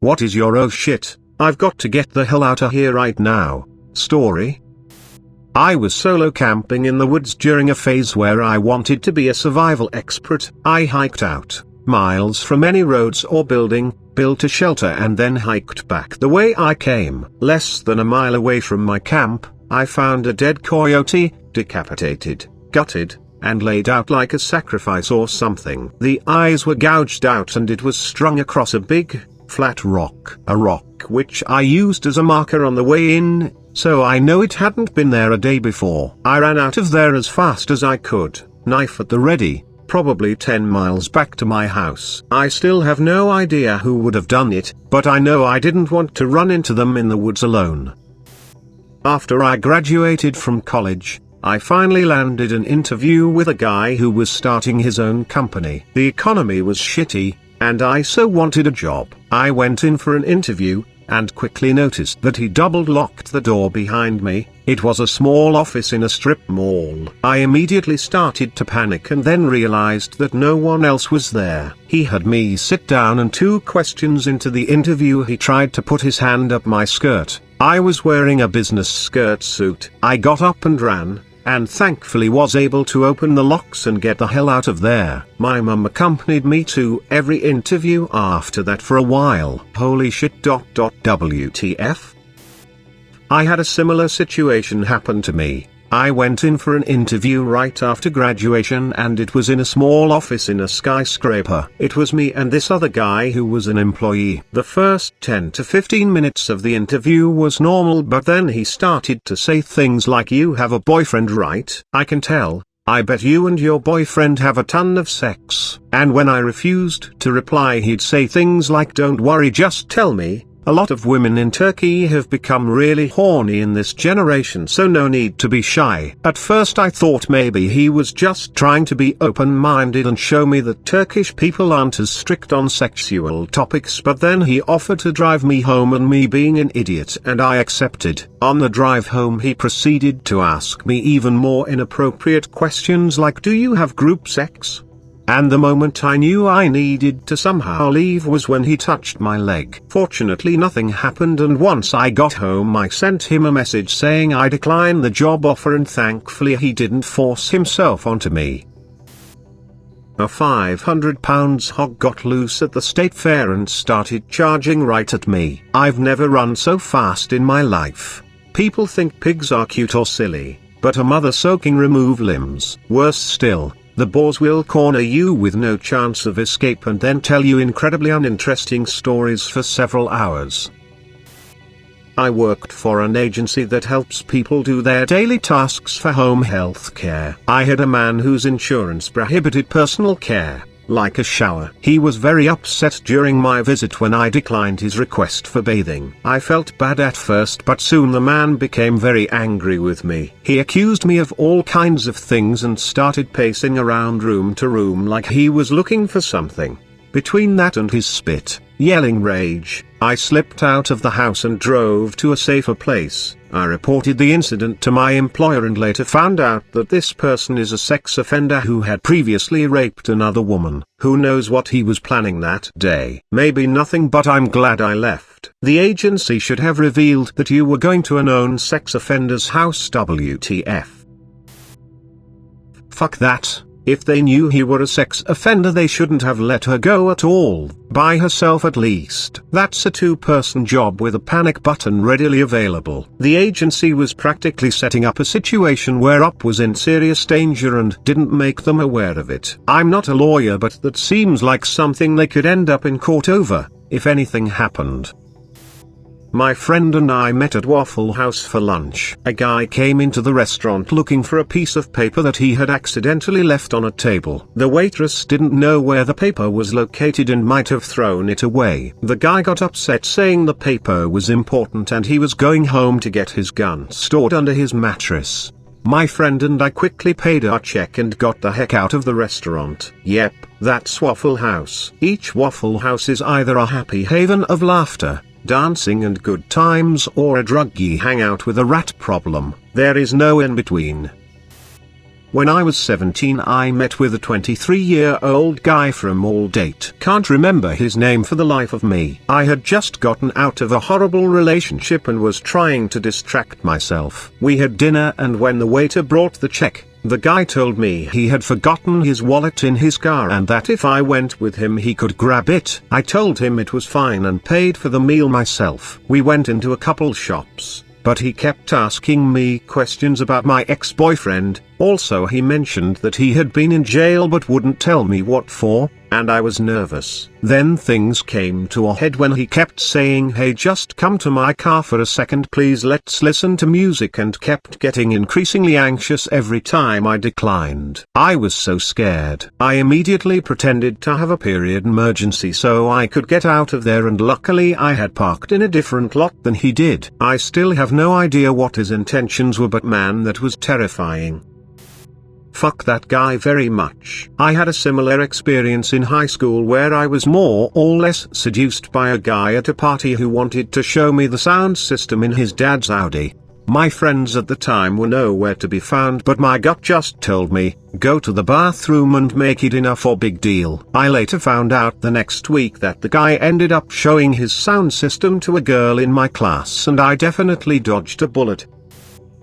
What is your oh shit, I've got to get the hell out of here right now story? I was solo camping in the woods during a phase where I wanted to be a survival expert. I hiked out, miles from any roads or building, built a shelter and then hiked back the way I came. Less than a mile away from my camp, I found a dead coyote, decapitated, gutted, and laid out like a sacrifice or something. The eyes were gouged out and it was strung across a big, flat rock. A rock which I used as a marker on the way in, so I know it hadn't been there a day before. I ran out of there as fast as I could, knife at the ready, probably 10 miles back to my house. I still have no idea who would have done it, but I know I didn't want to run into them in the woods alone. After I graduated from college, I finally landed an interview with a guy who was starting his own company. The economy was shitty, and I so wanted a job. I went in for an interview, and quickly noticed that he double-locked the door behind me. It was a small office in a strip mall. I immediately started to panic and then realized that no one else was there. He had me sit down and 2 questions into the interview he tried to put his hand up my skirt. I was wearing a business skirt suit. I got up and ran, and thankfully was able to open the locks and get the hell out of there. My mum accompanied me to every interview after that for a while. Holy shit. WTF? I had a similar situation happen to me. I went in for an interview right after graduation and it was in a small office in a skyscraper. It was me and this other guy who was an employee. The first 10 to 15 minutes of the interview was normal, but then he started to say things like, "You have a boyfriend, right? I can tell. I bet you and your boyfriend have a ton of sex." And when I refused to reply, he'd say things like, "Don't worry, just tell me. A lot of women in Turkey have become really horny in this generation, so no need to be shy." At first I thought maybe he was just trying to be open-minded and show me that Turkish people aren't as strict on sexual topics, but then he offered to drive me home, and me being an idiot, and I accepted. On the drive home he proceeded to ask me even more inappropriate questions like, "Do you have group sex?" And the moment I knew I needed to somehow leave was when he touched my leg. Fortunately nothing happened, and once I got home I sent him a message saying I declined the job offer, and thankfully he didn't force himself onto me. A 500-pound hog got loose at the state fair and started charging right at me. I've never run so fast in my life. People think pigs are cute or silly, but a mother soaking remove limbs. Worse still, the boars will corner you with no chance of escape and then tell you incredibly uninteresting stories for several hours. I worked for an agency that helps people do their daily tasks for home health care. I had a man whose insurance prohibited personal care, like a shower. He was very upset during my visit when I declined his request for bathing. I felt bad at first, but soon the man became very angry with me. He accused me of all kinds of things and started pacing around room to room like he was looking for something. Between that and his spit, yelling rage, I slipped out of the house and drove to a safer place. I reported the incident to my employer and later found out that this person is a sex offender who had previously raped another woman. Who knows what he was planning that day? Maybe nothing, but I'm glad I left. The agency should have revealed that you were going to a known sex offender's house. WTF. Fuck that. If they knew he were a sex offender, they shouldn't have let her go at all, by herself at least. That's a 2-person job with a panic button readily available. The agency was practically setting up a situation where Up was in serious danger and didn't make them aware of it. I'm not a lawyer, but that seems like something they could end up in court over, if anything happened. My friend and I met at Waffle House for lunch. A guy came into the restaurant looking for a piece of paper that he had accidentally left on a table. The waitress didn't know where the paper was located and might have thrown it away. The guy got upset, saying the paper was important and he was going home to get his gun stored under his mattress. My friend and I quickly paid our check and got the heck out of the restaurant. Yep, that's Waffle House. Each Waffle House is either a happy haven of laughter, dancing and good times, or a druggy hangout with a rat problem. There is no in between. When I was 17 I met with a 23-year-old guy from Aldate. Can't remember his name for the life of me. I had just gotten out of a horrible relationship and was trying to distract myself. We had dinner and when the waiter brought the check, the guy told me he had forgotten his wallet in his car and that if I went with him he could grab it. I told him it was fine and paid for the meal myself. We went into a couple shops, but he kept asking me questions about my ex-boyfriend. Also he mentioned that he had been in jail but wouldn't tell me what for, and I was nervous. Then things came to a head when he kept saying, "Hey, just come to my car for a second please, let's listen to music," and kept getting increasingly anxious every time I declined. I was so scared. I immediately pretended to have a period emergency so I could get out of there, and luckily I had parked in a different lot than he did. I still have no idea what his intentions were, but man, that was terrifying. Fuck that guy very much. I had a similar experience in high school where I was more or less seduced by a guy at a party who wanted to show me the sound system in his dad's Audi. My friends at the time were nowhere to be found, but my gut just told me, go to the bathroom and make it enough or big deal. I later found out the next week that the guy ended up showing his sound system to a girl in my class, and I definitely dodged a bullet.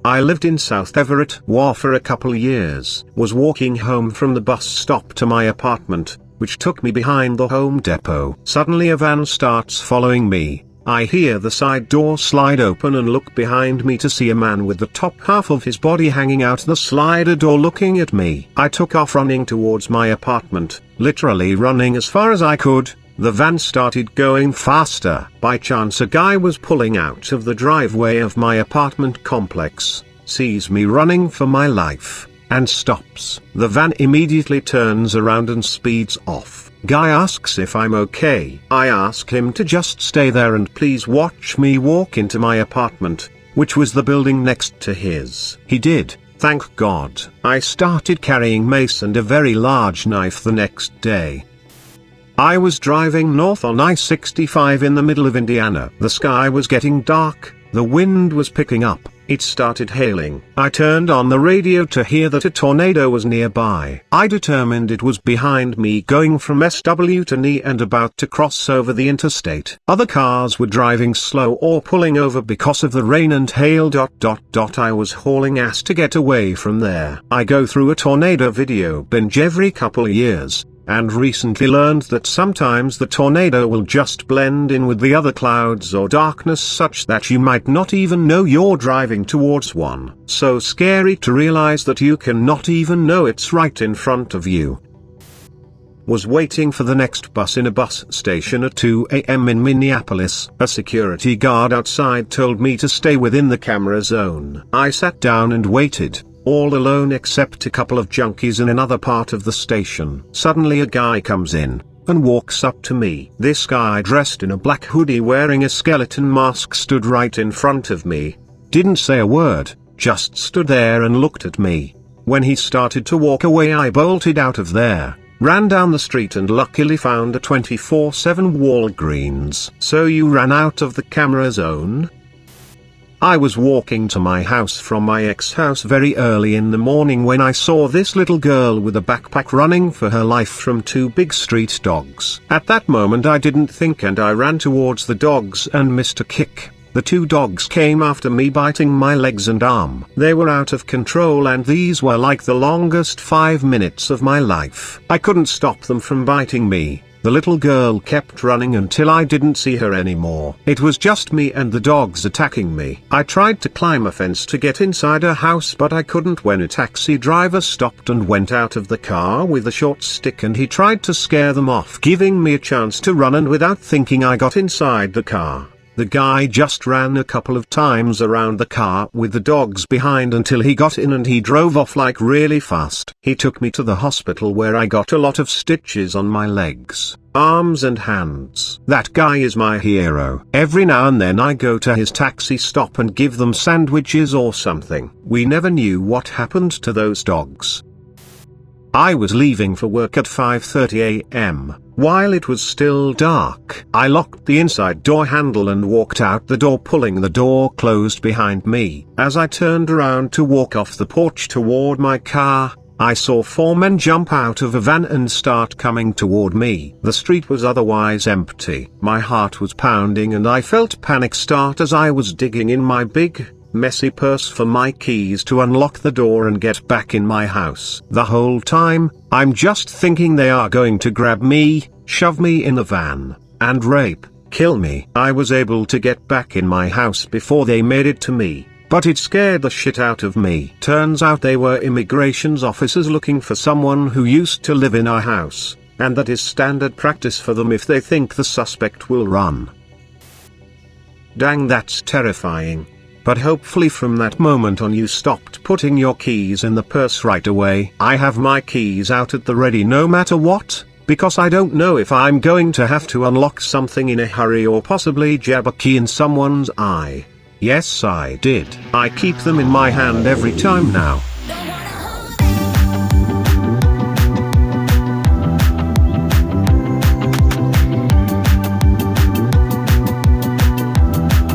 I lived in South Everett, WA for a couple years, was walking home from the bus stop to my apartment, which took me behind the Home Depot. Suddenly a van starts following me. I hear the side door slide open and look behind me to see a man with the top half of his body hanging out the slider door looking at me. I took off running towards my apartment, literally running as far as I could. The van started going faster. By chance a guy was pulling out of the driveway of my apartment complex, sees me running for my life, and stops. The van immediately turns around and speeds off. Guy asks if I'm okay. I ask him to just stay there and please watch me walk into my apartment, which was the building next to his. He did, thank God. I started carrying mace and a very large knife the next day. I was driving north on I-65 in the middle of Indiana. The sky was getting dark, the wind was picking up, it started hailing. I turned on the radio to hear that a tornado was nearby. I determined it was behind me going from SW to NE and about to cross over the interstate. Other cars were driving slow or pulling over because of the rain and hail. I was hauling ass to get away from there. I go through a tornado video binge every couple of years, and recently learned that sometimes the tornado will just blend in with the other clouds or darkness such that you might not even know you're driving towards one. So scary to realize that you can not even know it's right in front of you. Was waiting for the next bus in a bus station at 2 a.m. in Minneapolis. A security guard outside told me to stay within the camera zone. I sat down and waited, all alone except a couple of junkies in another part of the station. Suddenly a guy comes in, and walks up to me. This guy dressed in a black hoodie wearing a skeleton mask stood right in front of me. Didn't say a word, just stood there and looked at me. When he started to walk away I bolted out of there, ran down the street and luckily found a 24/7 Walgreens. So you ran out of the camera zone? I was walking to my house from my ex-house very early in the morning when I saw this little girl with a backpack running for her life from two big street dogs. At that moment I didn't think and I ran towards the dogs and missed a kick. The two dogs came after me biting my legs and arm. They were out of control and these were like the longest 5 minutes of my life. I couldn't stop them from biting me. The little girl kept running until I didn't see her anymore. It was just me and the dogs attacking me. I tried to climb a fence to get inside her house but I couldn't when a taxi driver stopped and went out of the car with a short stick and he tried to scare them off, giving me a chance to run, and without thinking I got inside the car. The guy just ran a couple of times around the car with the dogs behind until he got in and he drove off like really fast. He took me to the hospital where I got a lot of stitches on my legs, arms and hands. That guy is my hero. Every now and then I go to his taxi stop and give them sandwiches or something. We never knew what happened to those dogs. I was leaving for work at 5:30 a.m. While it was still dark, I locked the inside door handle and walked out the door, pulling the door closed behind me. As I turned around to walk off the porch toward my car, I saw 4 men jump out of a van and start coming toward me. The street was otherwise empty. My heart was pounding and I felt panic start as I was digging in my big, messy purse for my keys to unlock the door and get back in my house. The whole time, I'm just thinking they are going to grab me, shove me in the van, and rape, kill me. I was able to get back in my house before they made it to me, but it scared the shit out of me. Turns out they were immigrations officers looking for someone who used to live in our house, and that is standard practice for them if they think the suspect will run. Dang, that's terrifying. But hopefully from that moment on you stopped putting your keys in the purse right away. I have my keys out at the ready no matter what, because I don't know if I'm going to have to unlock something in a hurry or possibly jab a key in someone's eye. Yes, I did. I keep them in my hand every time now.